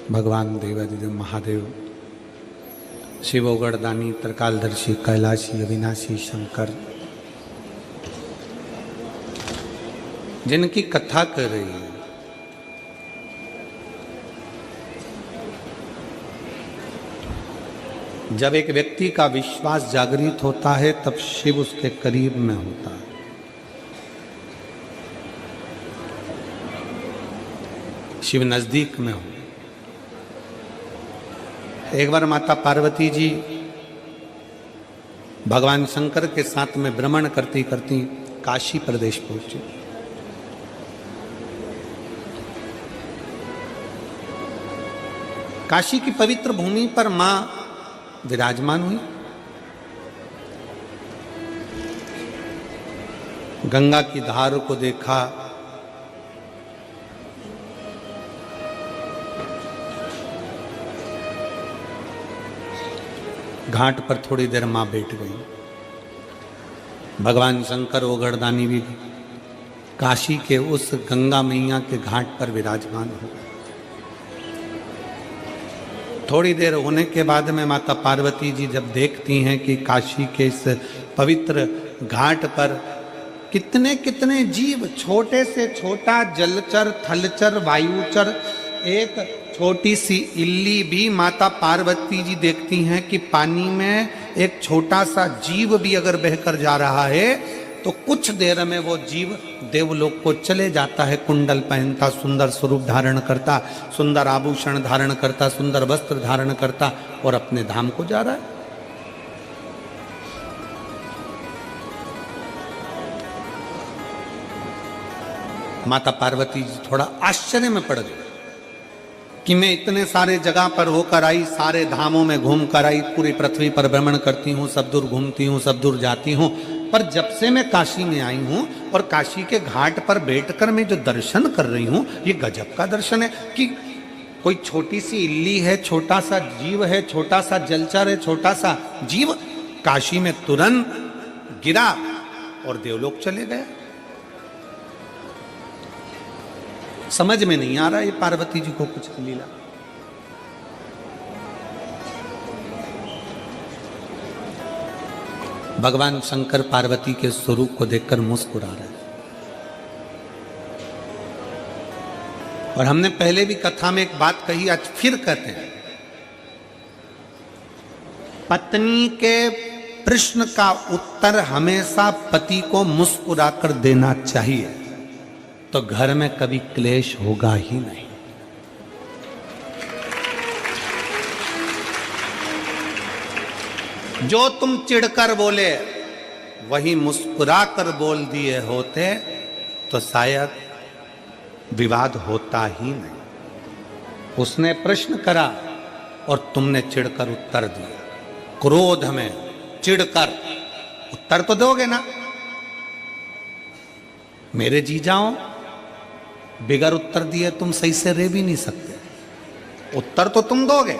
भगवान देवादिदेव महादेव शिवोगढ़दानी त्रिकालदर्शी कैलाशी अविनाशी शंकर जिनकी कथा कर रही है, जब एक व्यक्ति का विश्वास जागृत होता है तब शिव उसके करीब में होता है। शिव नजदीक में हो। एक बार माता पार्वती जी भगवान शंकर के साथ में भ्रमण करती करती काशी प्रदेश पहुंची। काशी की पवित्र भूमि पर मां विराजमान हुई। गंगा की धार को देखा, घाट पर थोड़ी देर मां बैठ गई। भगवान शंकर ओगढ़दानी भी काशी के उस गंगा मैया के घाट पर विराजमान हो गए। थोड़ी देर होने के बाद में माता पार्वती जी जब देखती हैं कि काशी के इस पवित्र घाट पर कितने कितने जीव, छोटे से छोटा जलचर, थलचर, वायुचर, एक छोटी सी इल्ली भी माता पार्वती जी देखती हैं कि पानी में एक छोटा सा जीव भी अगर बहकर जा रहा है तो कुछ देर में वो जीव देवलोक को चले जाता है। कुंडल पहनता, सुंदर स्वरूप धारण करता, सुंदर आभूषण धारण करता, सुंदर वस्त्र धारण करता और अपने धाम को जा रहा है। माता पार्वती जी थोड़ा आश्चर्य में पड़ गई कि मैं इतने सारे जगह पर होकर आई, सारे धामों में घूम कर आई, पूरी पृथ्वी पर भ्रमण करती हूँ, सब दूर घूमती हूँ, सब दूर जाती हूँ, पर जब से मैं काशी में आई हूँ और काशी के घाट पर बैठकर मैं जो दर्शन कर रही हूँ, ये गजब का दर्शन है कि कोई छोटी सी इल्ली है, छोटा सा जीव है, छोटा सा जलचर है, छोटा सा जीव काशी में तुरंत गिरा और देवलोक चले गया। समझ में नहीं आ रहा ये पार्वती जी को कुछ लीला। भगवान शंकर पार्वती के स्वरूप को देखकर मुस्कुरा रहे हैं। और हमने पहले भी कथा में एक बात कही, आज फिर कहते हैं, पत्नी के प्रश्न का उत्तर हमेशा पति को मुस्कुराकर देना चाहिए, तो घर में कभी क्लेश होगा ही नहीं। जो तुम चिढ़कर बोले वही मुस्कुराकर बोल दिए होते तो शायद विवाद होता ही नहीं। उसने प्रश्न करा और तुमने चिढ़कर उत्तर दिया। क्रोध में चिढ़कर उत्तर तो दोगे ना। मेरे जीजाओ, बिगर उत्तर दिए तुम सही से रह भी नहीं सकते। उत्तर तो तुम दोगे,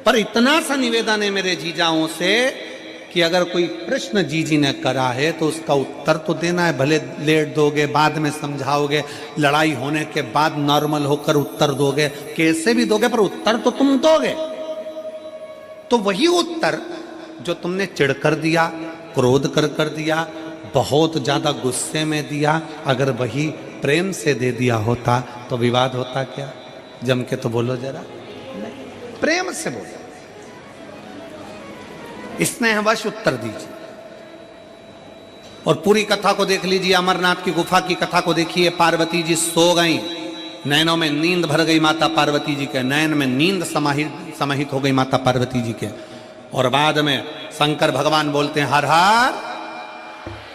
पर इतना सा निवेदन है मेरे जीजाओं से कि अगर कोई प्रश्न जीजी ने करा है तो उसका उत्तर तो देना है। भले लेट दोगे, बाद में समझाओगे, लड़ाई होने के बाद नॉर्मल होकर उत्तर दोगे, कैसे भी दोगे, पर उत्तर तो तुम दोगे। तो वही उत्तर जो तुमने चिढ़कर दिया, क्रोध कर दिया, बहुत ज्यादा गुस्से में दिया, अगर वही प्रेम से दे दिया होता तो विवाद होता क्या? जम के तो बोलो जरा। प्रेम से बोलो, स्नेहवश उत्तर दीजिए। और पूरी कथा को देख लीजिए, अमरनाथ की गुफा की कथा को देखिए। पार्वती जी सो गई, नैनों में नींद भर गई माता पार्वती जी के, नयन में नींद समाहित हो गई माता पार्वती जी के। और बाद में शंकर भगवान बोलते हैं हर हर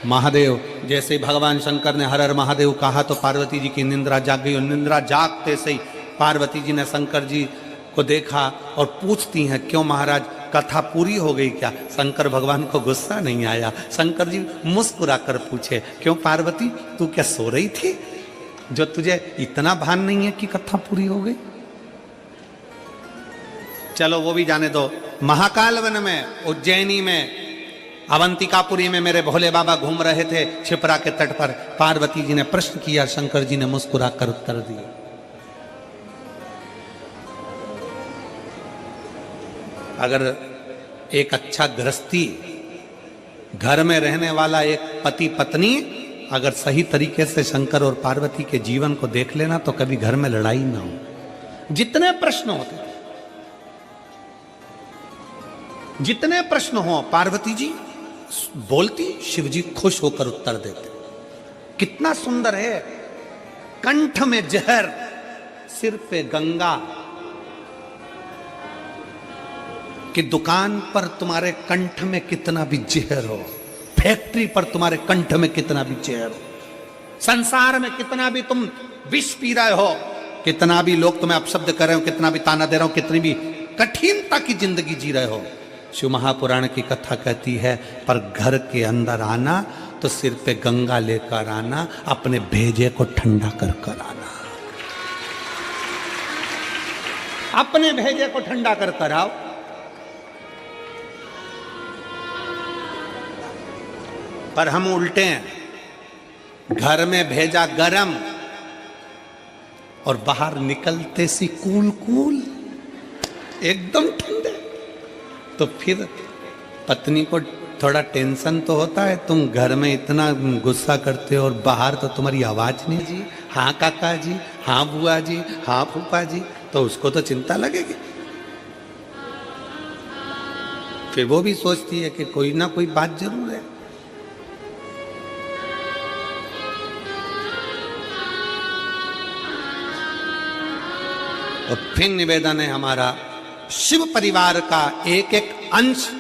महादेव। जैसे ही भगवान शंकर ने हर हर महादेव कहा तो पार्वती जी की निंद्रा जाग गई। और निंद्रा जागते से ही पार्वती जी ने शंकर जी को देखा और पूछती हैं, क्यों महाराज, कथा पूरी हो गई क्या? शंकर भगवान को गुस्सा नहीं आया। शंकर जी मुस्कुरा कर पूछे, क्यों पार्वती, तू क्या सो रही थी जो तुझे इतना भान नहीं है कि कथा पूरी हो गई? चलो वो भी जाने दो। महाकाल वन में, उज्जैनी में, अवंतिकापुरी में मेरे भोले बाबा घूम रहे थे क्षिप्रा के तट पर। पार्वती जी ने प्रश्न किया, शंकर जी ने मुस्कुरा कर उत्तर दिया। अगर एक अच्छा गृहस्थी, घर में रहने वाला एक पति पत्नी अगर सही तरीके से शंकर और पार्वती के जीवन को देख लेना तो कभी घर में लड़ाई ना हो। जितने प्रश्न होते थे, जितने प्रश्न हो पार्वती जी बोलती, शिव जी खुश होकर उत्तर देते। कितना सुंदर है, कंठ में जहर, सिर पे गंगा, कि दुकान पर तुम्हारे कंठ में कितना भी जहर हो, फैक्ट्री पर तुम्हारे कंठ में कितना भी जहर हो, संसार में कितना भी तुम विष पी रहे हो, कितना भी लोग तुम्हें अपशब्द कर रहे हो, कितना भी ताना दे रहे हो, कितनी भी कठिनता की जिंदगी जी रहे हो, शिव महापुराण की कथा कहती है पर घर के अंदर आना तो सिर पे गंगा लेकर आना, अपने भेजे को ठंडा कर कर आना, अपने भेजे को ठंडा कर कर आओ। पर हम उल्टे हैं, घर में भेजा गरम और बाहर निकलते सी कूल कूल एकदम ठंडे। तो फिर पत्नी को थोड़ा टेंशन तो होता है, तुम घर में इतना गुस्सा करते हो और बाहर तो तुम्हारी आवाज नहीं जी, हाँ काका जी, हाँ बुआ जी, हाँ फूफा जी, तो उसको तो चिंता लगेगी। फिर वो भी सोचती है कि कोई ना कोई बात जरूर है। और फिर निवेदन है हमारा, शिव परिवार का एक एक अंश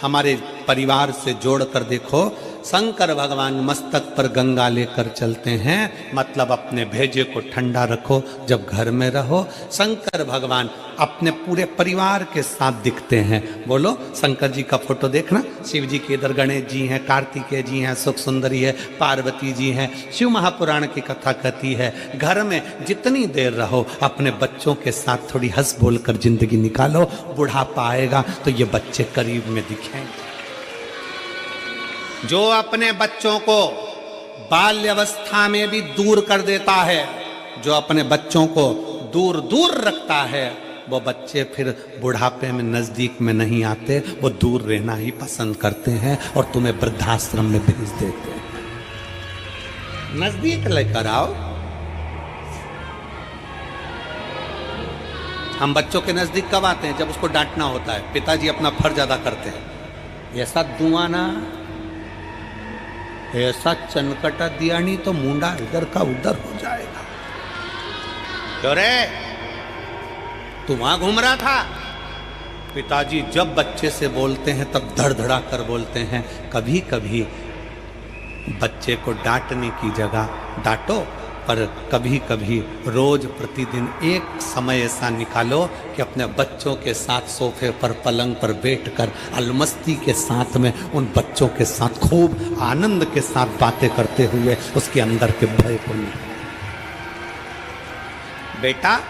हमारे परिवार से जोड़कर देखो। शंकर भगवान मस्तक पर गंगा लेकर चलते हैं, मतलब अपने भेजे को ठंडा रखो जब घर में रहो। शंकर भगवान अपने पूरे परिवार के साथ दिखते हैं। बोलो शंकर जी का फोटो देखना, शिव जी के इधर गणेश जी हैं, कार्तिकेय जी हैं, सुख सुंदरी है, पार्वती जी हैं। शिव महापुराण की कथा कहती है घर में जितनी देर रहो अपने बच्चों के साथ थोड़ी हंस बोल कर जिंदगी निकालो, बुढ़ापा आएगा तो ये बच्चे करीब में दिखेंगे। जो अपने बच्चों को बाल्यावस्था में भी दूर कर देता है, जो अपने बच्चों को दूर दूर रखता है, वो बच्चे फिर बुढ़ापे में नजदीक में नहीं आते, वो दूर रहना ही पसंद करते हैं और तुम्हें वृद्धाश्रम में भेज देते हैं। नजदीक लेकर आओ। हम बच्चों के नजदीक कब आते हैं? जब उसको डांटना होता है। पिताजी अपना फर्ज अदा करते हैं। ऐसा दुआना, ऐसा चनकटा दिया नहीं तो मुंडा इधर का उधर हो जाएगा। क्यों रे, तू वहां घूम रहा था? पिताजी जब बच्चे से बोलते हैं तब धड़धड़ा कर बोलते हैं। कभी कभी बच्चे को डांटने की जगह डांटो, पर कभी कभी रोज प्रतिदिन एक समय ऐसा निकालो कि अपने बच्चों के साथ सोफे पर पलंग पर बैठकर अलमस्ती के साथ में उन बच्चों के साथ खूब आनंद के साथ बातें करते हुए उसके अंदर के भय को निकालो। बेटा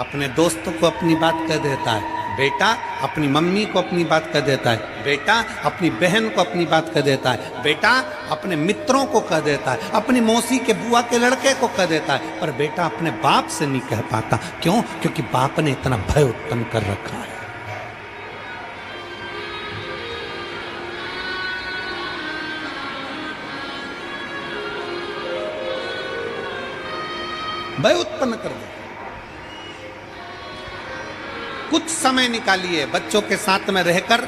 अपने दोस्तों को अपनी बात कह देता है, बेटा अपनी मम्मी को अपनी बात कह देता है, बेटा अपनी बहन को अपनी बात कह देता है, बेटा अपने मित्रों को कह देता है, अपनी मौसी के बुआ के लड़के को कह देता है, पर बेटा अपने बाप से नहीं कह पाता। क्यों? क्योंकि बाप ने इतना भय उत्पन्न कर रखा है। भय उत्पन्न कर दे। कुछ समय निकालिए बच्चों के साथ में रहकर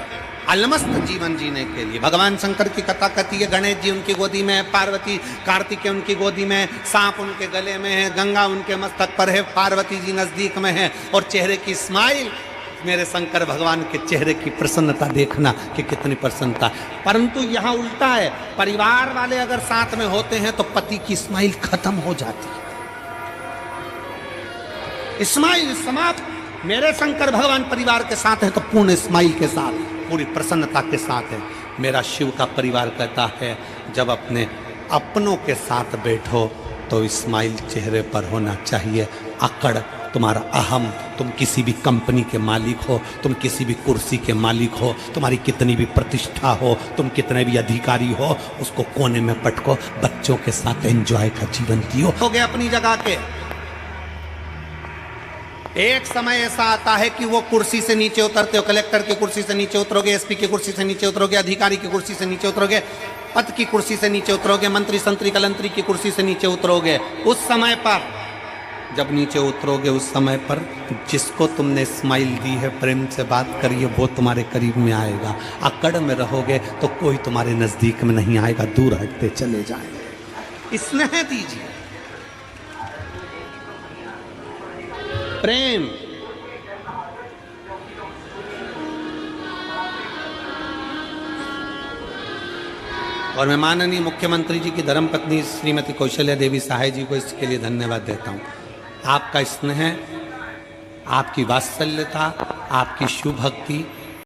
अलमस्त जीवन जीने के लिए। भगवान शंकर की कथा कहती है गणेश जी उनकी गोदी में है, पार्वती कार्तिकेय उनकी गोदी में है, सांप उनके गले में है, गंगा उनके मस्तक पर है, पार्वती जी नजदीक में है, और चेहरे की स्माइल, मेरे शंकर भगवान के चेहरे की प्रसन्नता देखना कि कितनी प्रसन्नता। परंतु यहाँ उल्टा है, परिवार वाले अगर साथ में होते हैं तो पति की स्माइल खत्म हो जाती है। स्माइल समाप्त। मेरे शंकर भगवान परिवार के साथ है तो पूर्ण स्माइल के साथ, पूरी प्रसन्नता के साथ है। मेरा शिव का परिवार कहता है जब अपने अपनों के साथ बैठो तो स्माइल चेहरे पर होना चाहिए। अकड़, तुम्हारा अहम, तुम किसी भी कंपनी के मालिक हो, तुम किसी भी कुर्सी के मालिक हो, तुम्हारी कितनी भी प्रतिष्ठा हो, तुम कितने भी अधिकारी हो, उसको कोने में पटको, बच्चों के साथ एंजॉय का जीवन जियो। हो गए अपनी जगह के। एक समय ऐसा आता है कि वो कुर्सी से नीचे उतरते हो, कलेक्टर की कुर्सी से नीचे उतरोगे, एसपी की कुर्सी से नीचे उतरोगे, अधिकारी की कुर्सी से नीचे उतरोगे, पद की कुर्सी से नीचे उतरोगे, मंत्री संतरी कलंतरी की कुर्सी से नीचे उतरोगे। उस समय पर जब नीचे उतरोगे, उस समय पर जिसको तुमने स्माइल दी है, प्रेम से बात करी है, वो तुम्हारे करीब में आएगा। अकड़ में रहोगे तो कोई तुम्हारे नजदीक में नहीं आएगा, दूर हटते चले जाएंगे। स्नेह दीजिए, प्रेम। और मैं माननीय मुख्यमंत्री जी की धर्मपत्नी श्रीमती कौशल्या देवी सहाय जी को इसके लिए धन्यवाद देता हूं। आपका स्नेह, आपकी वात्सल्यता, आपकी शुभ भक्ति